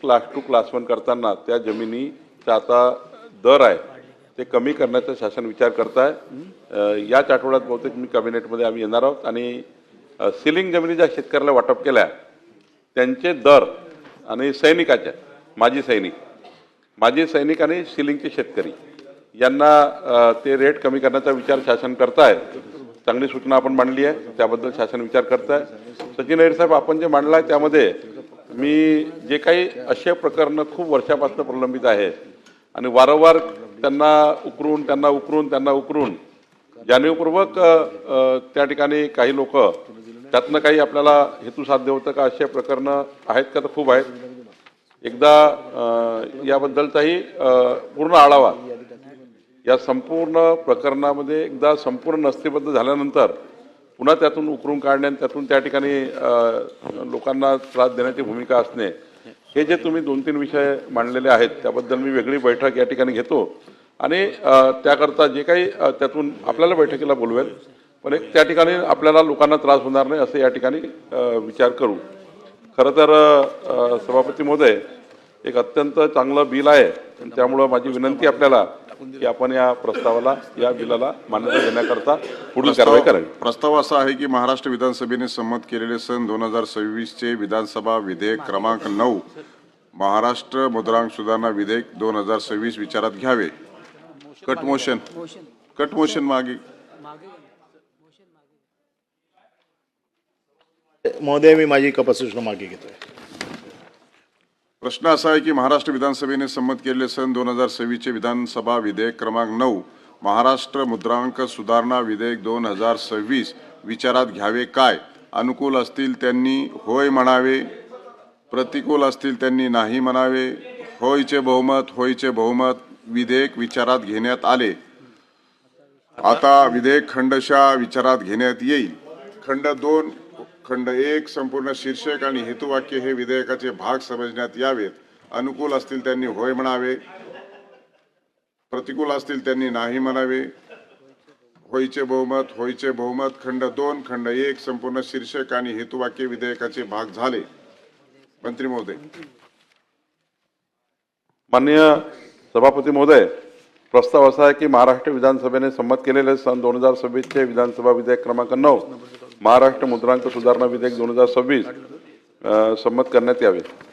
Class 2 class 1 करताना त्या जमिनीचा आता दर आहे ते कमी करण्याचा शासन विचार करत आहे। याच आठवड्यात बहुतेक मी कॅबिनेटमध्ये आम्ही येणार आहोत आणि सिलिंग जमिनी ज्या शेतकऱ्याला वाटप केल्या त्यांचे दर आणि सैनिकाच्या माजी सैनिक आणि सिलिंगचे शेतकरी यांना ते रेट कमी करण्याचा विचार शासन करत आहे। चांगली सूचना आपण मांडली आहे, त्याबद्दल शासन विचार करत आहे। सचिन अय्यर साहेब, आपण जे मांडलं आहे त्यामध्ये मी जे काही असे प्रकरणं खूप वर्षापासून प्रलंबित आहेत आणि वारंवार त्यांना उकरून जाणीवपूर्वक त्या ठिकाणी काही लोक त्यातनं काही आपल्याला हेतू साध्य होतं का असे प्रकरणं आहेत का, तर खूप आहेत। एकदा याबद्दलचाही पूर्ण आढावा या संपूर्ण प्रकरणामध्ये एकदा संपूर्ण नस्तीबद्ध झाल्यानंतर पुन्हा त्यातून उकरून काढणे आणि त्यातून त्या ठिकाणी लोकांना त्रास देण्याची भूमिका असणे, हे जे तुम्ही 2-3 विषय मांडलेले आहेत त्याबद्दल मी वेगळी बैठक या ठिकाणी घेतो आणि त्याकरता जे काही त्यातून आपल्याला बैठकीला बोलवेल, पण एक त्या ठिकाणी आपल्याला लोकांना त्रास होणार नाही असं या ठिकाणी विचार करू। खरं तर सभापती महोदय, एक अत्यंत चांगलं बिल आहे, त्यामुळं माझी विनंती आपल्याला की आपण या बिलाला मान्यता देण्याकरता पुढील कारवाई करावी। प्रस्ताव असा आहे की महाराष्ट्र विधानसभेने संमत केलेले सन 2026 चे विधानसभा विधेयक क्रमांक 9 महाराष्ट्र मुद्रांक सुधारणा विधेयक 2026 विचारात घ्यावे। कट मोशन मागे महोदय, मी माझी कपासूचना मागे घेतोय। प्रश्न असा आहे की महाराष्ट्र विधानसभेने संमत केलेले सन 2026 चे विधानसभा विधेयक क्रमांक 9 महाराष्ट्र मुद्रांक सुधारणा विधेयक 2026 विचारात घ्यावे काय? अनुकूल असतील त्यांनी होय म्हणावे, प्रतिकूल असतील त्यांनी नाही म्हणावे। होयचे बहुमत विधेयक विचारात घेण्यात आले। आता विधेयक खंडशः विचारात घेण्यात येईल। खंड 2 खंड 1 संपूर्ण शीर्षक आणि हेतुवाक्य हे विधेयकाचे भाग समजण्यात यावेत। अनुकूल असतील त्यांनी होय म्हणावे, प्रतिकूल असतील त्यांनी नाही म्हणावे। होयचे बहुमत खंड 2 खंड 1 संपूर्ण शीर्षक आणि हेतुवाक्य विधेयकाचे भाग झाले। मंत्री महोदय। माननीय सभापती महोदय, प्रस्ताव असा आहे की महाराष्ट्र विधानसभेने संमत केलेले सन 2026 चे विधानसभा विधेयक क्रमांक 9 महाराष्ट्र मुद्रांक सुधारणा विधेयक 2026 संमत करण्यात यावे।